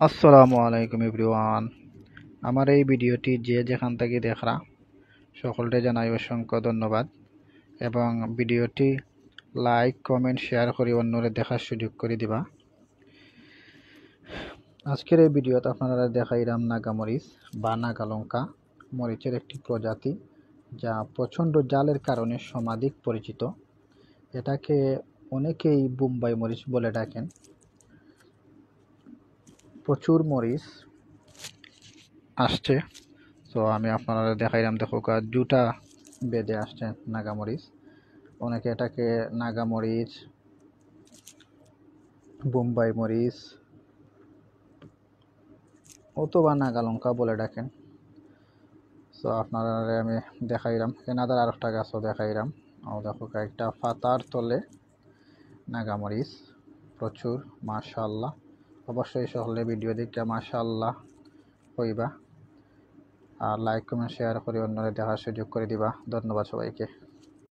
আসসালামু আলাইকুম এভরিওয়ান। আমার এই ভিডিওটি যে যেখান থেকে দেখরা সকলকে জানাই অসংখ্য ধন্যবাদ এবং ভিডিওটি লাইক কমেন্ট শেয়ার করে অন্যরে দেখার সুযোগ করে দিবা। আজকের এই ভিডিওতে আপনারা দেখাইলাম নাগামরিচ বা নাগালঙ্কা মরিচের একটি প্রজাতি, যা প্রচণ্ড জালের কারণে সমাধিক পরিচিত। এটাকে অনেকেই বোম্বাই মরিচ বলে ডাকেন। প্রচুর মরিচ আসছে, তো আমি আপনারা দেখাইলাম। দেখো দুটা বেদে আসছে নাগামরিচ। অনেকে এটাকে নাগামরিচ, বোম্বাই মরিচ অথবা নাগালঙ্কা বলে ডাকেন। তো আপনারা আমি দেখাইলাম এনাদের আর একটা গাছও দেখাইলাম। ও দেখো একটা পাতার তলে নাগামরিচ প্রচুর, মাশাআল্লাহ। অবশ্যই সকলে ভিডিও দেখে মাশাআল্লাহ হইবা আর লাইক কমেন্ট শেয়ার করে অন্যরা দেখার সুযোগ করে দিবা। ধন্যবাদ সবাইকে।